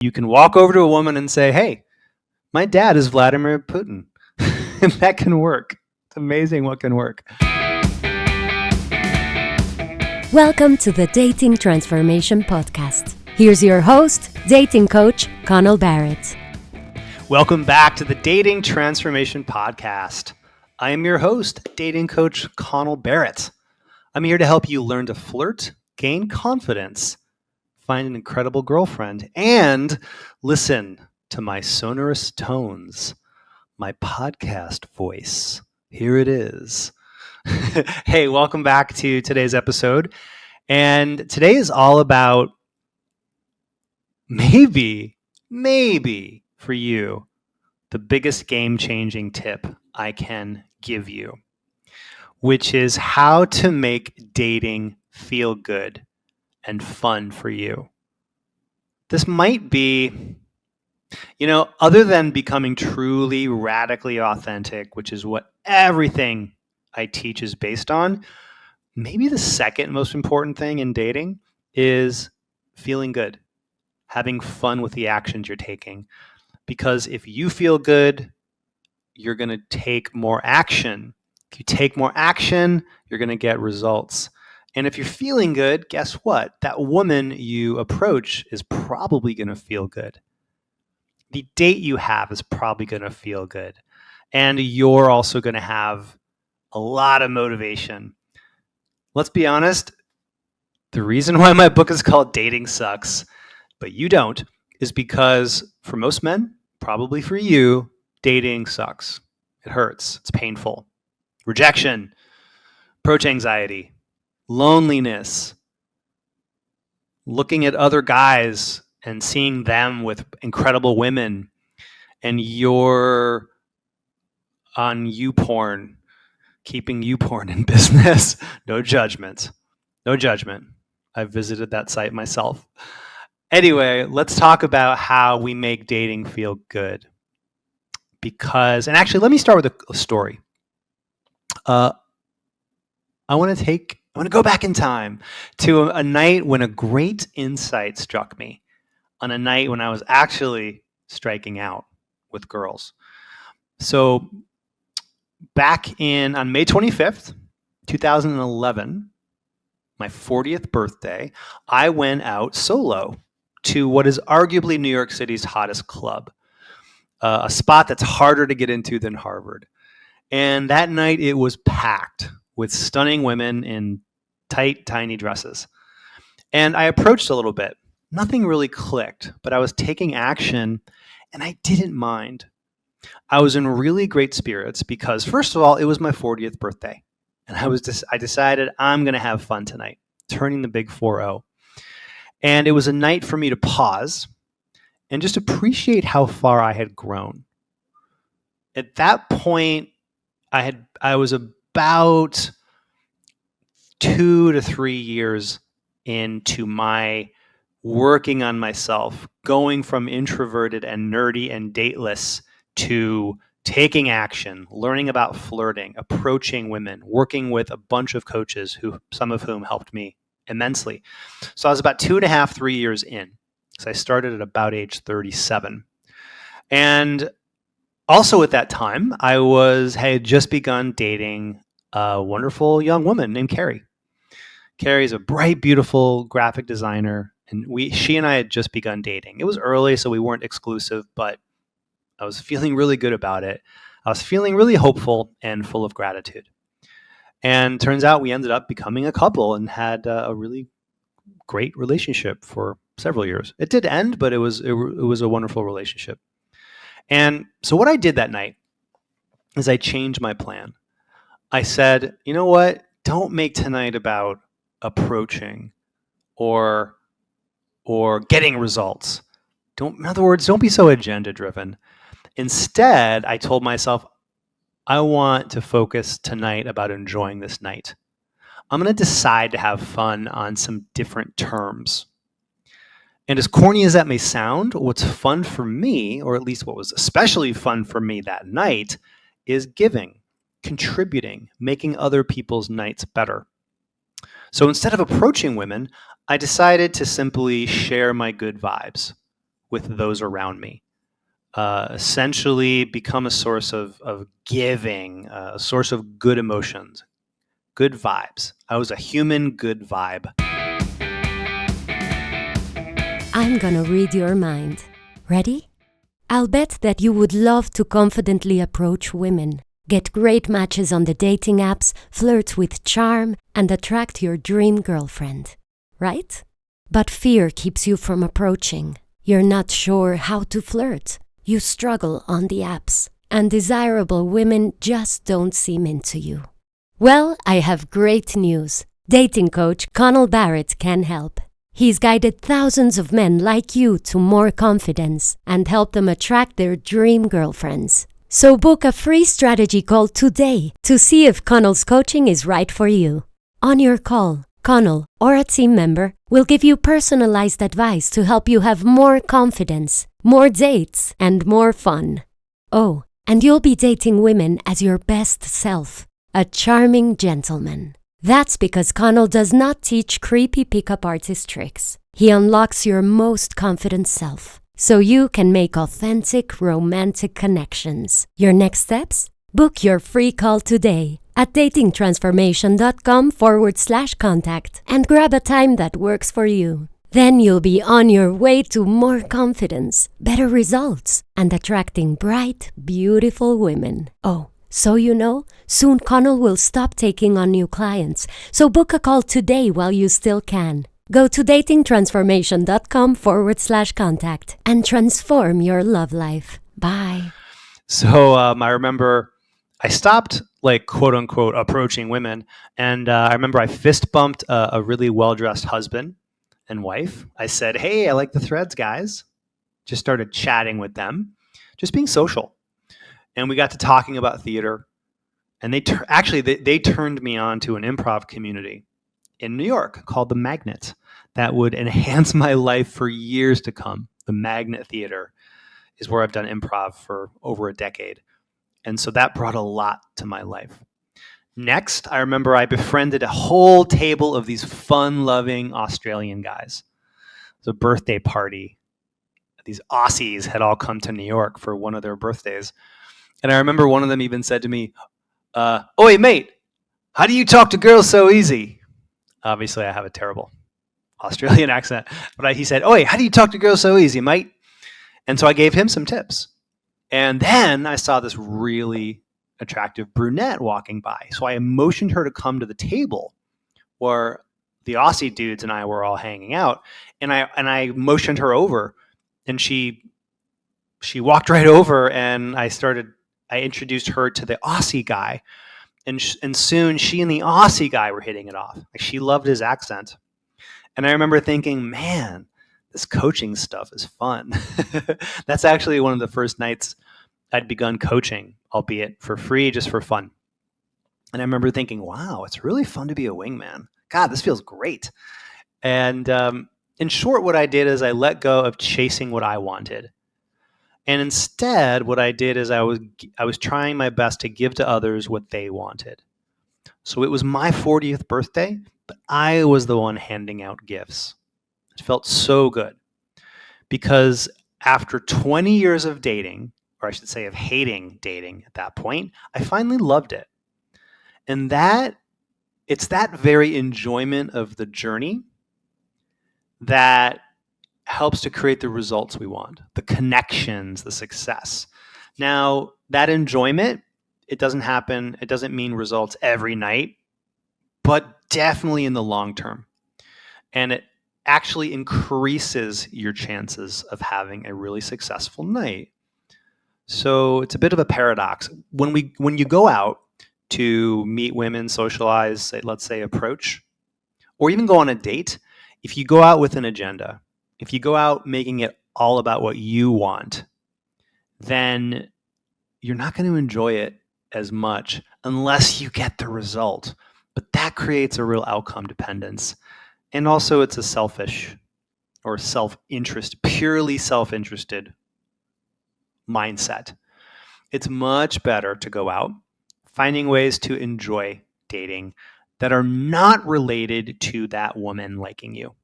You can walk over to a woman and say, hey, my dad is Vladimir Putin. And that can work. It's amazing what can work. Welcome to the Dating Transformation Podcast. Here's your host, dating coach, Connell Barrett. Welcome back to the Dating Transformation Podcast. I am your host, dating coach Connell Barrett. I'm here to help you learn to flirt, gain confidence, find an incredible girlfriend, and listen to my sonorous tones, my podcast voice. Here it is. Hey, welcome back to today's episode. And today is all about maybe for you, the biggest game-changing tip I can give you, which is how to make dating feel good and fun for you. This might be, other than becoming truly radically authentic, which is what everything I teach is based on, maybe the second most important thing in dating is feeling good, having fun with the actions you're taking. Because if you feel good, you're going to take more action. If you take more action, you're going to get results. And if you're feeling good, guess what? That woman you approach is probably going to feel good. The date you have is probably going to feel good. And you're also going to have a lot of motivation. Let's be honest, the reason why my book is called Dating Sucks, but you don't, is because for most men, probably for you, dating sucks. It hurts. It's painful. Rejection, approach anxiety, loneliness, looking at other guys and seeing them with incredible women, and you're on YouPorn, keeping YouPorn in business. No judgment. No judgment. I've visited that site myself. Anyway, let's talk about how we make dating feel good. And actually, let me start with a story. I want to go back in time to a night when a great insight struck me, on a night when I was actually striking out with girls. So back on May 25th, 2011, my 40th birthday, I went out solo to what is arguably New York City's hottest club, a spot that's harder to get into than Harvard. And that night it was packed with stunning women in tight, tiny dresses. And I approached a little bit. Nothing really clicked, but I was taking action and I didn't mind. I was in really great spirits because, first of all, it was my 40th birthday. And I decided I'm going to have fun tonight, turning the big 4-0. And it was a night for me to pause and just appreciate how far I had grown. At that point, I was about 2 to 3 years into my working on myself, going from introverted and nerdy and dateless to taking action, learning about flirting, approaching women, working with a bunch of coaches, some of whom helped me immensely. So I was about 2.5, 3 years in. So I started at about age 37. And also at that time, I had just begun dating a wonderful young woman named Carrie. Carrie's a bright, beautiful graphic designer, and she and I had just begun dating. It was early, so we weren't exclusive, but I was feeling really good about it. I was feeling really hopeful and full of gratitude. And turns out we ended up becoming a couple and had a really great relationship for several years. It did end, but it was a wonderful relationship. And so what I did that night is I changed my plan. I said, you know what? Don't make tonight about approaching or getting results. In other words, don't be so agenda driven. Instead, I told myself, I want to focus tonight about enjoying this night. I'm going to decide to have fun on some different terms. And as corny as that may sound, what's fun for me, or at least what was especially fun for me that night, is giving, contributing, making other people's nights better. So instead of approaching women, I decided to simply share my good vibes with those around me. Essentially become a source of giving, a source of good emotions, good vibes. I was a human good vibe. I'm gonna read your mind. Ready? I'll bet that you would love to confidently approach women, get great matches on the dating apps, flirt with charm, and attract your dream girlfriend. Right? But fear keeps you from approaching. You're not sure how to flirt. You struggle on the apps, and desirable women just don't seem into you. Well, I have great news. Dating coach Connell Barrett can help. He's guided thousands of men like you to more confidence and helped them attract their dream girlfriends. So book a free strategy call today to see if Connell's coaching is right for you. On your call, Connell or a team member will give you personalized advice to help you have more confidence, more dates, and more fun. Oh, and you'll be dating women as your best self, a charming gentleman. That's because Connell does not teach creepy pickup artist tricks. He unlocks your most confident self, so you can make authentic, romantic connections. Your next steps? Book your free call today at datingtransformation.com/contact and grab a time that works for you. Then you'll be on your way to more confidence, better results, and attracting bright, beautiful women. Oh, so you know, soon Connell will stop taking on new clients, so book a call today while you still can. Go to datingtransformation.com/contact and transform your love life. Bye. So I remember I stopped, like, quote unquote, approaching women. And I remember I fist bumped a really well-dressed husband and wife. I said, "Hey, I like the threads, guys." Just started chatting with them, just being social. And we got to talking about theater. And they turned me on to an improv community in New York called The Magnet that would enhance my life for years to come. The Magnet Theater is where I've done improv for over a decade. And so that brought a lot to my life. Next, I remember I befriended a whole table of these fun-loving Australian guys. It was a birthday party. These Aussies had all come to New York for one of their birthdays. And I remember one of them even said to me, "Oi, mate, how do you talk to girls so easy?" Obviously, I have a terrible Australian accent. But he said, "Oi, how do you talk to girls so easy, mate?" And so I gave him some tips. And then I saw this really attractive brunette walking by. So I motioned her to come to the table where the Aussie dudes and I were all hanging out. And I motioned her over, and she walked right over, and I introduced her to the Aussie guy. And soon she and the Aussie guy were hitting it off. Like, she loved his accent. And I remember thinking, man, this coaching stuff is fun. That's actually one of the first nights I'd begun coaching, albeit for free, just for fun. And I remember thinking, wow, it's really fun to be a wingman. God, this feels great. And in short, what I did is I let go of chasing what I wanted. And instead, what I did is I was trying my best to give to others what they wanted. So it was my 40th birthday, but I was the one handing out gifts. It felt so good because after 20 years of dating, or I should say of hating dating at that point, I finally loved it. And it's that very enjoyment of the journey that helps to create the results we want, the connections, the success. Now, that enjoyment, it doesn't mean results every night, but definitely in the long term. And it actually increases your chances of having a really successful night. So it's a bit of a paradox. When you go out to meet women, socialize, let's say approach, or even go on a date, if you go out with an agenda, if you go out making it all about what you want, then you're not going to enjoy it as much unless you get the result. But that creates a real outcome dependence. And also it's a selfish or self-interest, purely self-interested mindset. It's much better to go out finding ways to enjoy dating that are not related to that woman liking you.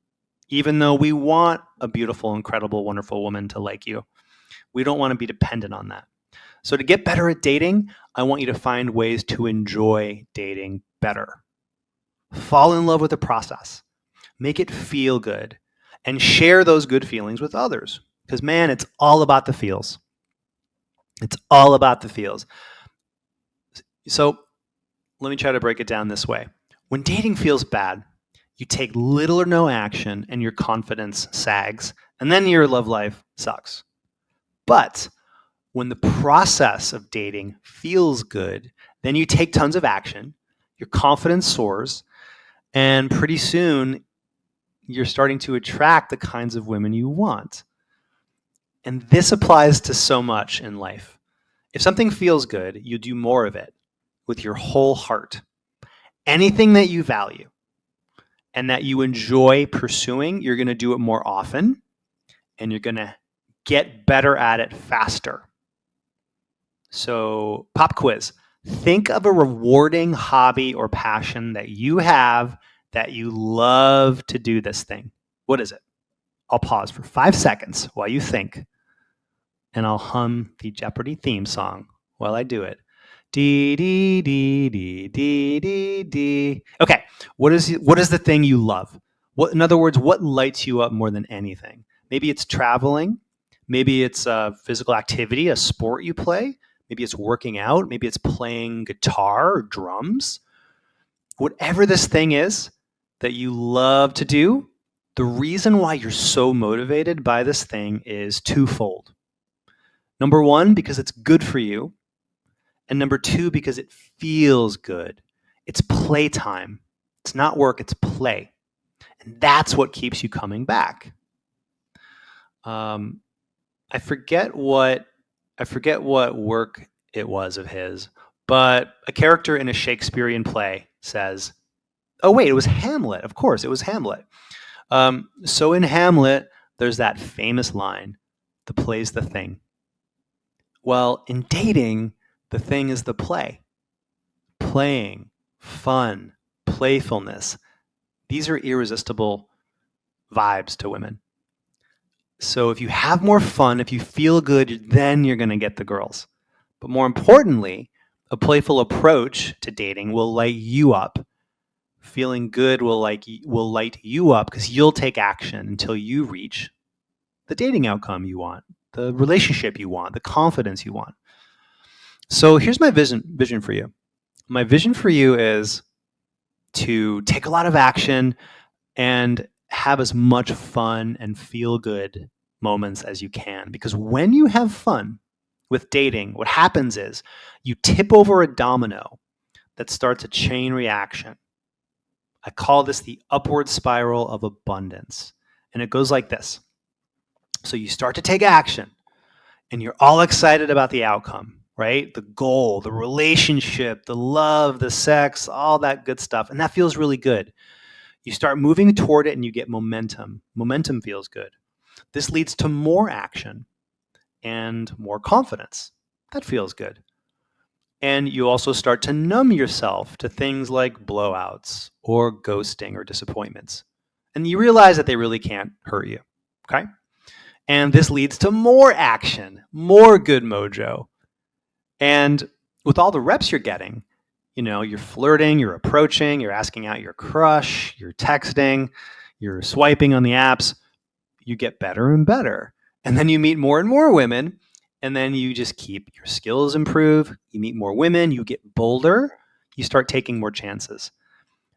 Even though we want a beautiful, incredible, wonderful woman to like you, we don't want to be dependent on that. So to get better at dating, I want you to find ways to enjoy dating better. Fall in love with the process. Make it feel good. And share those good feelings with others. Because, man, it's all about the feels. It's all about the feels. So let me try to break it down this way. When dating feels bad, you take little or no action and your confidence sags, and then your love life sucks. But when the process of dating feels good, then you take tons of action, your confidence soars, and pretty soon you're starting to attract the kinds of women you want. And this applies to so much in life. If something feels good, you do more of it with your whole heart. Anything that you value and that you enjoy pursuing, you're going to do it more often and you're going to get better at it faster. So, pop quiz. Think of a rewarding hobby or passion that you have that you love to do this thing. What is it? I'll pause for 5 seconds while you think, and I'll hum the Jeopardy theme song while I do it. Dee, dee, dee, dee, dee, dee, dee. Okay, what is the thing you love? In other words, what lights you up more than anything? Maybe it's traveling. Maybe it's a physical activity, a sport you play. Maybe it's working out. Maybe it's playing guitar or drums. Whatever this thing is that you love to do, the reason why you're so motivated by this thing is twofold. Number one, because it's good for you. And number two, because it feels good. It's playtime. It's not work, it's play. And that's what keeps you coming back. I forget what work it was of his, but a character in a Shakespearean play says, oh, wait, it was Hamlet. Of course, it was Hamlet. So in Hamlet, there's that famous line, the play's the thing. Well, in dating, the thing is the play. Playing, fun, playfulness. These are irresistible vibes to women. So if you have more fun, if you feel good, then you're going to get the girls. But more importantly, a playful approach to dating will light you up. Feeling good will light you up because you'll take action until you reach the dating outcome you want, the relationship you want, the confidence you want. So here's my vision for you. My vision for you is to take a lot of action and have as much fun and feel good moments as you can. Because when you have fun with dating, what happens is you tip over a domino that starts a chain reaction. I call this the upward spiral of abundance. And it goes like this. So you start to take action and you're all excited about the outcome, right? The goal, the relationship, the love, the sex, all that good stuff. And that feels really good. You start moving toward it and you get momentum. Momentum feels good. This leads to more action and more confidence. That feels good. And you also start to numb yourself to things like blowouts or ghosting or disappointments. And you realize that they really can't hurt you, okay? And this leads to more action, more good mojo. And with all the reps you're getting, you're flirting, you're approaching, you're asking out your crush, you're texting, you're swiping on the apps, you get better and better. And then you meet more and more women, and then you just keep your skills improve. You meet more women, you get bolder, you start taking more chances.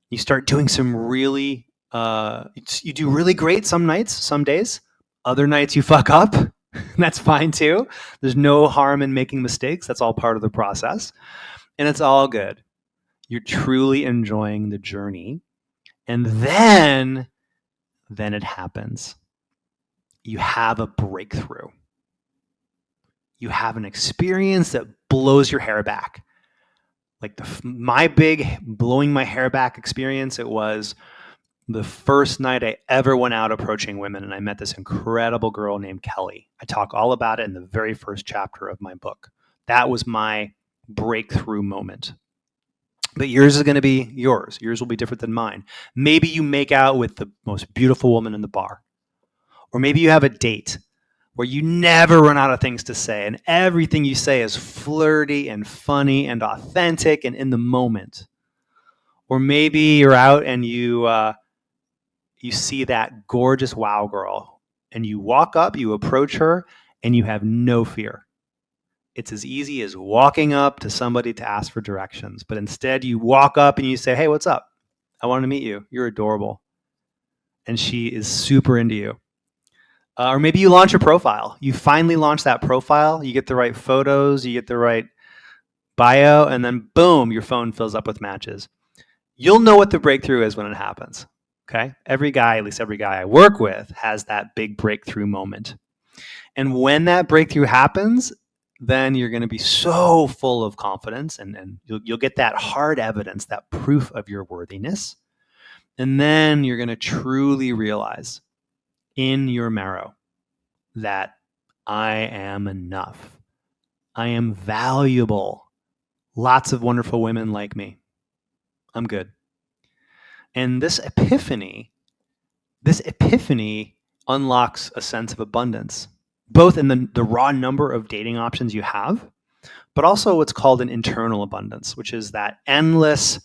You start doing some really, you do really great some nights, some days. Other nights you fuck up. That's fine too. There's no harm in making mistakes. That's all part of the process. And it's all good. You're truly enjoying the journey. And then it happens. You have a breakthrough. You have an experience that blows your hair back. Like my big blowing my hair back experience, it was the first night I ever went out approaching women, and I met this incredible girl named Kelly. I talk all about it in the very first chapter of my book. That was my breakthrough moment. But yours is going to be yours. Yours will be different than mine. Maybe you make out with the most beautiful woman in the bar. Or maybe you have a date where you never run out of things to say and everything you say is flirty and funny and authentic and in the moment. Or maybe you're out and you see that gorgeous wow girl and you walk up, you approach her, and you have no fear. It's as easy as walking up to somebody to ask for directions. But instead, you walk up and you say, hey, what's up? I want to meet you. You're adorable. And she is super into you. Or maybe you launch a profile. You finally launch that profile. You get the right photos. You get the right bio. And then, boom, your phone fills up with matches. You'll know what the breakthrough is when it happens. Okay? Every guy, at least every guy I work with, has that big breakthrough moment. And when that breakthrough happens, then you're going to be so full of confidence and you'll get that hard evidence, that proof of your worthiness. And then you're going to truly realize in your marrow that I am enough. I am valuable. Lots of wonderful women like me. I'm good. And this epiphany unlocks a sense of abundance, both in the raw number of dating options you have, but also what's called an internal abundance, which is that endless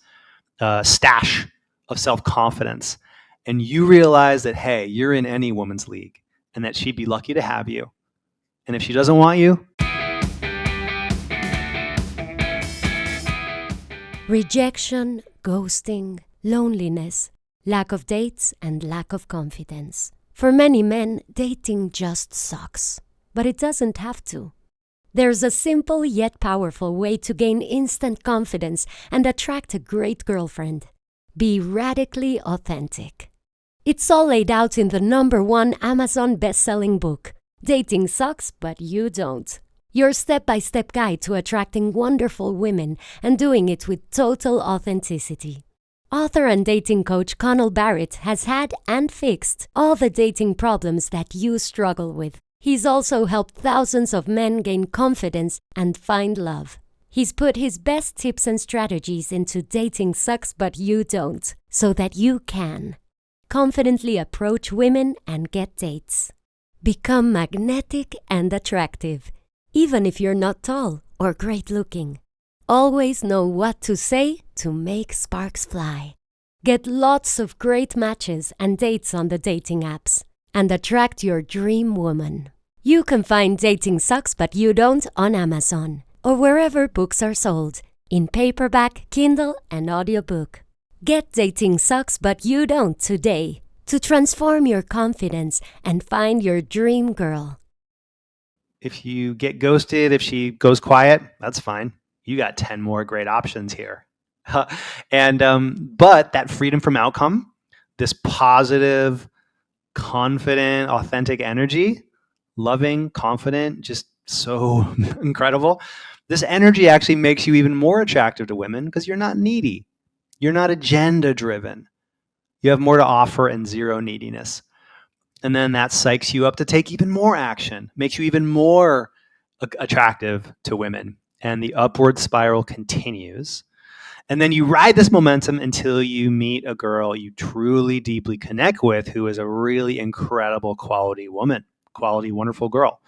stash of self-confidence. And you realize that, hey, you're in any woman's league and that she'd be lucky to have you. And if she doesn't want you, Rejection, ghosting, loneliness, lack of dates, and lack of confidence. For many men, dating just sucks. But it doesn't have to. There's a simple yet powerful way to gain instant confidence and attract a great girlfriend. Be radically authentic. It's all laid out in the #1 Amazon best-selling book, Dating Sucks, But You Don't. Your step-by-step guide to attracting wonderful women and doing it with total authenticity. Author and dating coach Connell Barrett has had and fixed all the dating problems that you struggle with. He's also helped thousands of men gain confidence and find love. He's put his best tips and strategies into Dating Sucks But You Don't, so that you can confidently approach women and get dates. Become magnetic and attractive, even if you're not tall or great looking. Always know what to say to make sparks fly. Get lots of great matches and dates on the dating apps and attract your dream woman. You can find Dating Sucks But You Don't on Amazon or wherever books are sold, in paperback, Kindle, and audiobook. Get Dating Sucks But You Don't today to transform your confidence and find your dream girl. if you get ghosted, if she goes quiet, that's fine. You got 10 more great options here. But that freedom from outcome, this positive, confident, authentic energy, loving, confident, just so incredible. This energy actually makes you even more attractive to women because you're not needy. You're not agenda driven. You have more to offer and zero neediness. And then that psychs you up to take even more action, makes you even more attractive to women. And the upward spiral continues. And then you ride this momentum until you meet a girl you truly deeply connect with who is a really incredible quality woman, quality, wonderful girl.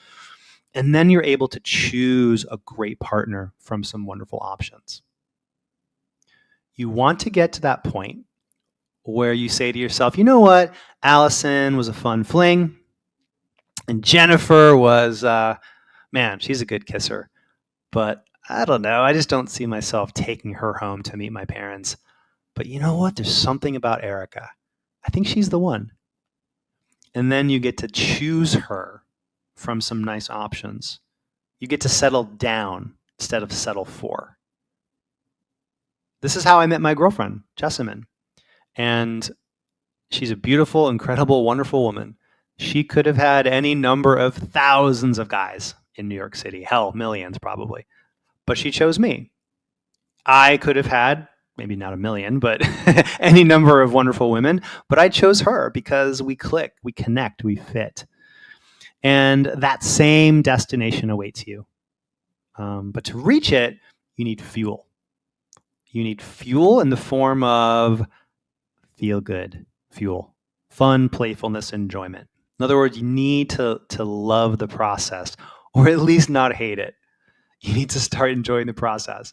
And then you're able to choose a great partner from some wonderful options. You want to get to that point where you say to yourself, you know what? Allison was a fun fling. And Jennifer was, man, she's a good kisser. But I don't know. I just don't see myself taking her home to meet my parents. But you know what? There's something about Erica. I think she's the one. And then you get to choose her from some nice options. You get to settle down instead of settle for. This is how I met my girlfriend, Jessamine. And she's a beautiful, incredible, wonderful woman. She could have had any number of thousands of guys in New York City. Hell, millions probably. But she chose me. I could have had, maybe not a million, but any number of wonderful women. But I chose her because we click, we connect, we fit. And that same destination awaits you. But to reach it, you need fuel. You need fuel in the form of feel good fuel, fun, playfulness, enjoyment. In other words, you need to love the process, or at least not hate it. You need to start enjoying the process.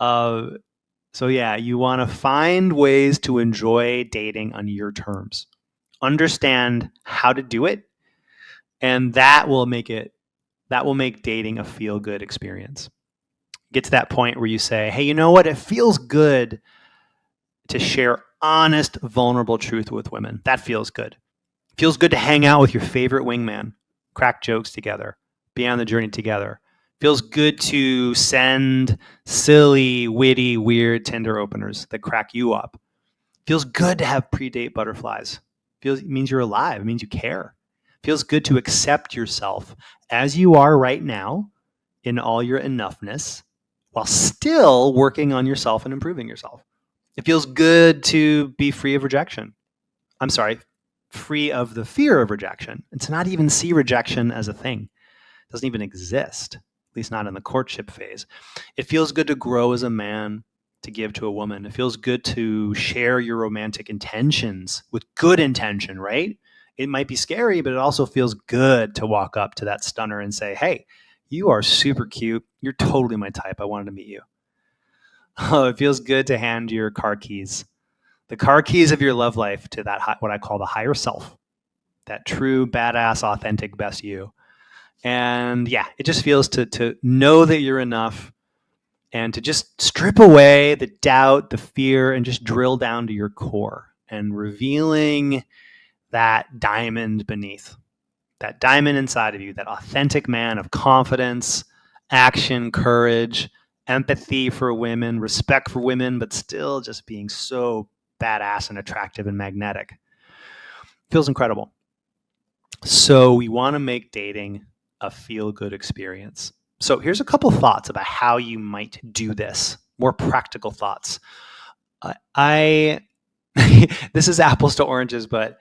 So yeah, you want to find ways to enjoy dating on your terms. Understand how to do it, and that will make dating a feel good experience. Get to that point where you say, "Hey, you know what? It feels good to share honest, vulnerable truth with women. That feels good. It feels good to hang out with your favorite wingman, crack jokes together, be on the journey together. Feels good to send silly, witty, weird Tinder openers that crack you up. Feels good to have pre-date butterflies. It means you're alive. It means you care. Feels good to accept yourself as you are right now in all your enoughness while still working on yourself and improving yourself. It feels good to be free of rejection. I'm sorry, free of the fear of rejection, and to not even see rejection as a thing. It doesn't even exist, at least not in the courtship phase. It feels good to grow as a man, to give to a woman. It feels good to share your romantic intentions with good intention, right? It might be scary, but it also feels good to walk up to that stunner and say, "Hey, you are super cute. You're totally my type. I wanted to meet you." Oh, it feels good to hand your car keys, the car keys of your love life, to that what I call the higher self, that true, badass, authentic, best you. And yeah, it just feels to know that you're enough and to just strip away the doubt, the fear, and just drill down to your core and revealing that diamond beneath, that diamond inside of you, that authentic man of confidence, action, courage, empathy for women, respect for women, but still just being so badass and attractive and magnetic. Feels incredible. So we want to make dating a feel-good experience. So here's a couple thoughts about how you might do this, more practical thoughts. I this is apples to oranges, but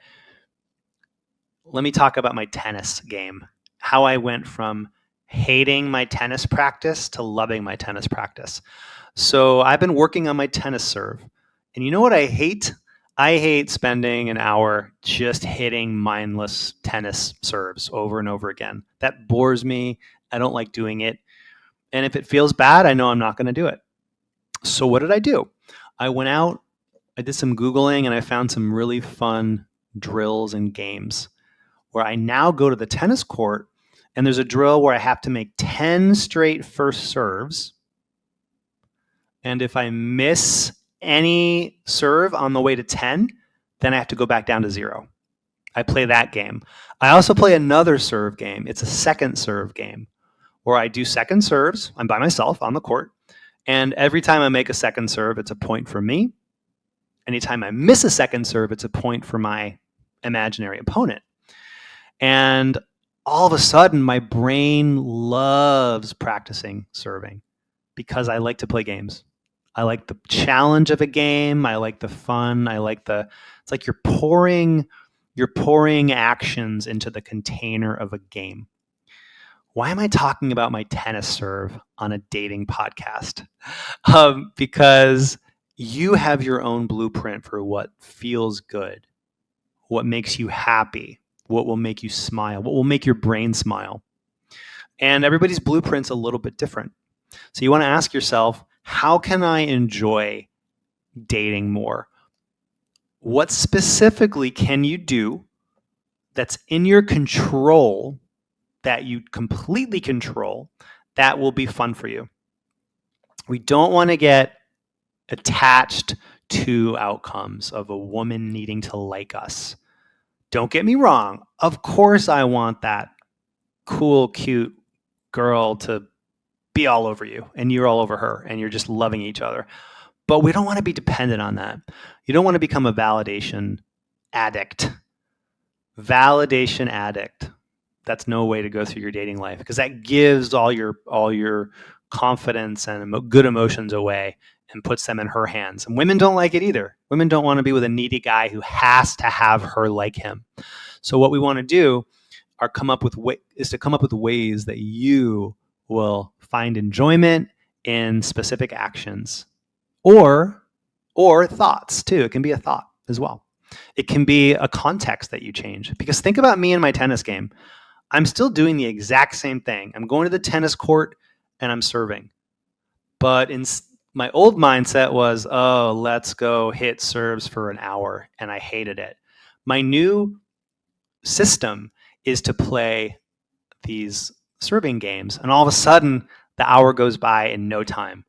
let me talk about my tennis game. How I went from hating my tennis practice to loving my tennis practice. So I've been working on my tennis serve. And you know what I hate? I hate spending an hour just hitting mindless tennis serves over and over again. That bores me. I don't like doing it. And if it feels bad, I know I'm not going to do it. So what did I do? I went out, I did some Googling, and I found some really fun drills and games where I now go to the tennis court and there's a drill where I have to make 10 straight first serves. And if I miss any serve on the way to 10, then I have to go back down to 0. I play that game. I also play another serve game. It's a second serve game where I do second serves. I'm by myself on the court. And every time I make a second serve, it's a point for me. Anytime I miss a second serve, it's a point for my imaginary opponent. And all of a sudden, my brain loves practicing serving because I like to play games. I like the challenge of a game. I like the fun. It's like you're pouring actions into the container of a game. Why am I talking about my tennis serve on a dating podcast? Because you have your own blueprint for what feels good, what makes you happy, what will make you smile, what will make your brain smile. And everybody's blueprint's a little bit different. So you want to ask yourself, how can I enjoy dating more? What specifically can you do that's in your control, that you completely control, that will be fun for you? We don't want to get attached to outcomes of a woman needing to like us. Don't get me wrong. Of course I want that cool, cute girl to be all over you and you're all over her and you're just loving each other. But we don't want to be dependent on that. You don't want to become a validation addict. Validation addict. That's no way to go through your dating life, because that gives all your confidence and good emotions away and puts them in her hands. And women don't like it either. Women don't want to be with a needy guy who has to have her like him. So what we want to do is to come up with ways that you will find enjoyment in specific actions or thoughts too. It can be a thought as well. It can be a context that you change. Because think about me and my tennis game. I'm still doing the exact same thing. I'm going to the tennis court and I'm serving. But my old mindset was, oh, let's go hit serves for an hour, and I hated it. My new system is to play these serving games, and all of a sudden, the hour goes by in no time,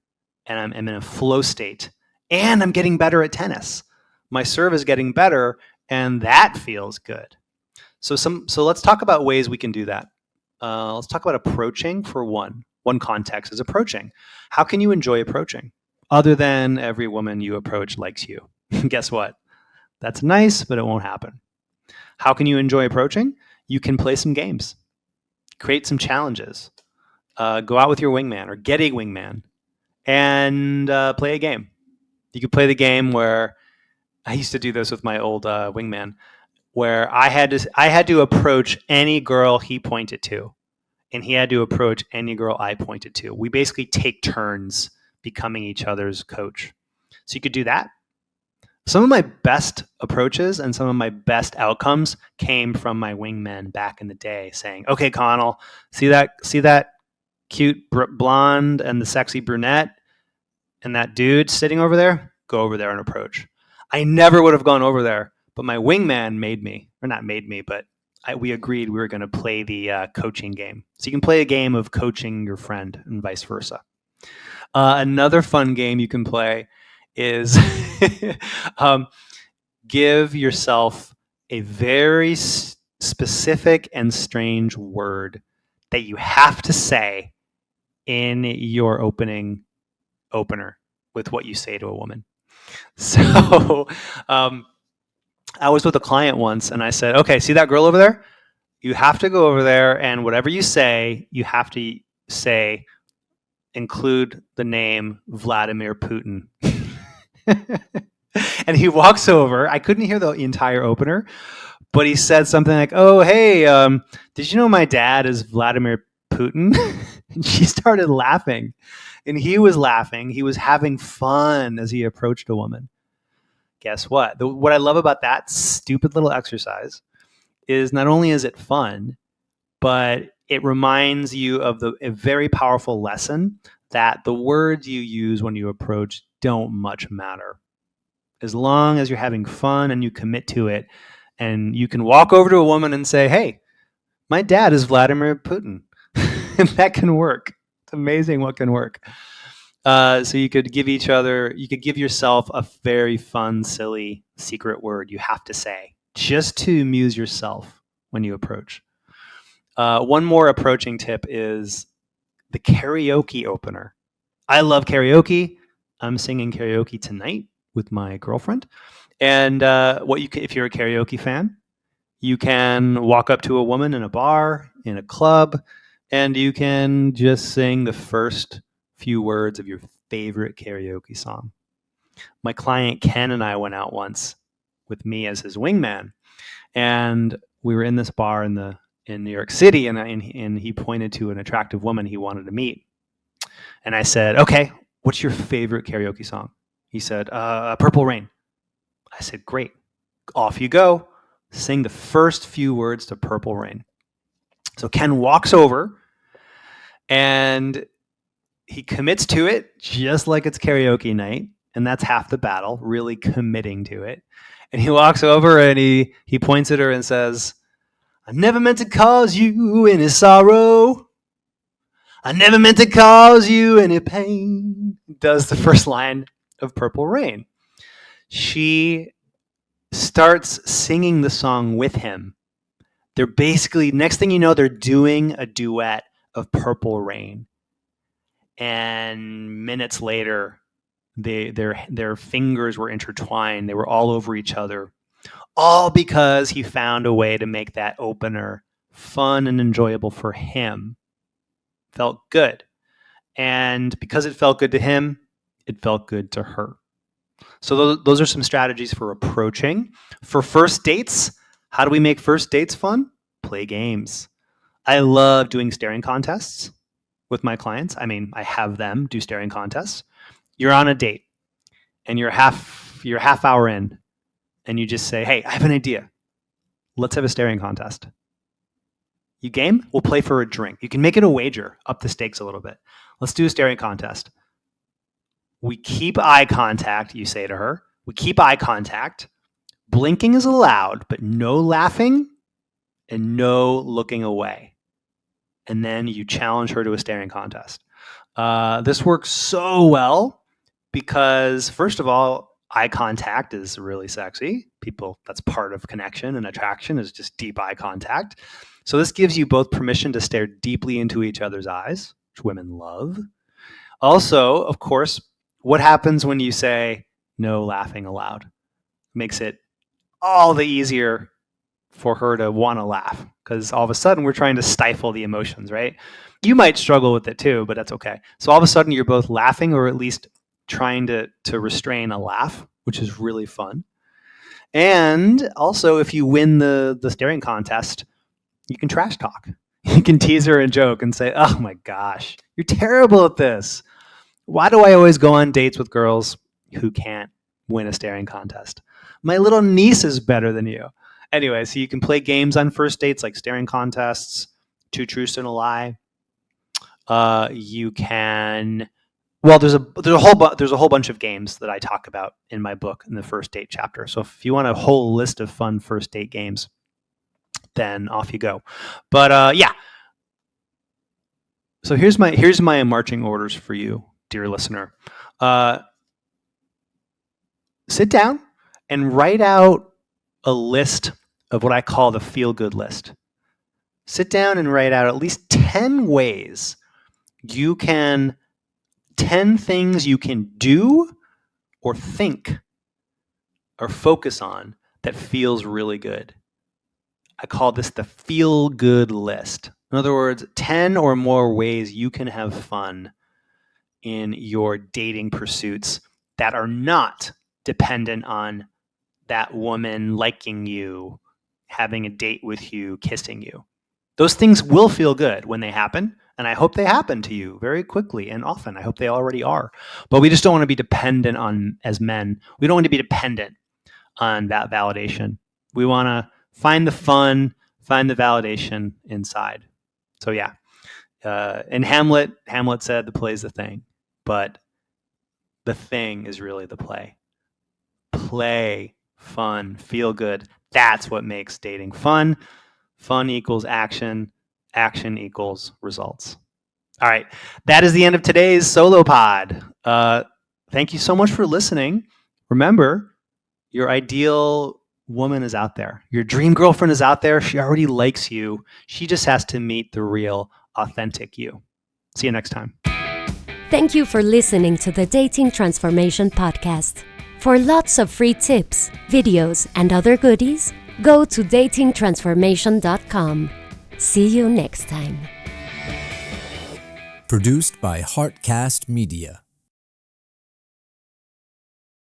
and I'm in a flow state, and I'm getting better at tennis. My serve is getting better, and that feels good. So let's talk about ways we can do that. Let's talk about approaching for one. One context is approaching. How can you enjoy approaching? Other than every woman you approach likes you. Guess what? That's nice, but it won't happen. How can you enjoy approaching? You can play some games, create some challenges, go out with your wingman or get a wingman and play a game. You could play the game where I used to do this with my old wingman, where I had to approach any girl he pointed to, and he had to approach any girl I pointed to. We basically take turns becoming each other's coach. So you could do that. Some of my best approaches and some of my best outcomes came from my wingmen back in the day saying, okay, Connell, see that cute blonde and the sexy brunette and that dude sitting over there? Go over there and approach. I never would have gone over there, but my wingman made me, or not made me, but we agreed we were going to play the coaching game. So you can play a game of coaching your friend and vice versa. Another fun game you can play is give yourself a very specific and strange word that you have to say in your opener with what you say to a woman. So I was with a client once and I said, okay, see that girl over there? You have to go over there and whatever you say, you have to say, include the name Vladimir Putin. And he walks over. I couldn't hear the entire opener, but he said something like, oh, hey, did you know my dad is Vladimir Putin? And she started laughing. And he was laughing. He was having fun as he approached a woman. Guess what? What I love about that stupid little exercise is not only is it fun, but it reminds you of a very powerful lesson that the words you use when you approach don't much matter. As long as you're having fun and you commit to it, and you can walk over to a woman and say, hey, my dad is Vladimir Putin. And that can work. It's amazing what can work. So you could give yourself a very fun, silly secret word you have to say just to amuse yourself when you approach. One more approaching tip is the karaoke opener. I love karaoke. I'm singing karaoke tonight with my girlfriend. And if you're a karaoke fan, you can walk up to a woman in a bar, in a club, and you can just sing the first few words of your favorite karaoke song. My client Ken and I went out once with me as his wingman, and we were in this bar in New York City, and he pointed to an attractive woman he wanted to meet. And I said, okay, what's your favorite karaoke song? He said, Purple Rain. I said, great. Off you go. Sing the first few words to Purple Rain. So Ken walks over and he commits to it just like it's karaoke night. And that's half the battle, really committing to it. And he walks over and he points at her and says, I never meant to cause you any sorrow. I never meant to cause you any pain. Does the first line of Purple Rain. She starts singing the song with him. They're basically, next thing you know, they're doing a duet of Purple Rain. And minutes later, their fingers were intertwined. They were all over each other. All because he found a way to make that opener fun and enjoyable for him. Felt good. And because it felt good to him, it felt good to her. So those are some strategies for approaching. For first dates, how do we make first dates fun? Play games. I love doing staring contests with my clients. I mean, I have them do staring contests. You're on a date. and you're half hour in, and you just say, "Hey, I have an idea. Let's have a staring contest. You game? We'll play for a drink. You can make it a wager, up the stakes a little bit. Let's do a staring contest. We keep eye contact," you say to her. "We keep eye contact. Blinking is allowed, but no laughing and no looking away." And then you challenge her to a staring contest. This works so well because, first of all, eye contact is really sexy. That's part of connection and attraction, is just deep eye contact. So this gives you both permission to stare deeply into each other's eyes, which women love. Also, of course, what happens when you say no laughing allowed? Makes it all the easier for her to want to laugh, because all of a sudden we're trying to stifle the emotions, right? You might struggle with it too, but that's okay. So all of a sudden you're both laughing, or at least trying to restrain a laugh, which is really fun. And also, if you win the staring contest, you can trash talk. You can tease her and joke and say, "Oh my gosh, you're terrible at this. Why do I always go on dates with girls who can't win a staring contest? My little niece is better than you." Anyway, so you can play games on first dates like staring contests, two truths and a lie. You can, well, there's a whole bunch of games that I talk about in my book in the first date chapter. So if you want a whole list of fun first date games, then off you go. But yeah. So here's my marching orders for you, dear listener. Sit down and write out a list of what I call the feel-good list. Sit down and write out at least 10 ways 10 things you can do or think or focus on that feels really good. I call this the feel-good list. In other words, 10 or more ways you can have fun in your dating pursuits that are not dependent on that woman liking you, having a date with you, kissing you. Those things will feel good when they happen, and I hope they happen to you very quickly and often. I hope they already are. But we just don't want to be dependent on, as men, we don't want to be dependent on that validation. We want to find the fun, find the validation inside. So yeah. In Hamlet said the play's the thing, but the thing is really the play. Play, fun, feel good. That's what makes dating fun. Fun equals action. Action equals results. All right. That is the end of today's solo pod. Thank you so much for listening. Remember, your ideal woman is out there. Your dream girlfriend is out there. She already likes you. She just has to meet the real, authentic you. See you next time. Thank you for listening to the Dating Transformation Podcast. For lots of free tips, videos, and other goodies, go to datingtransformation.com. See you next time. Produced by Heartcast Media.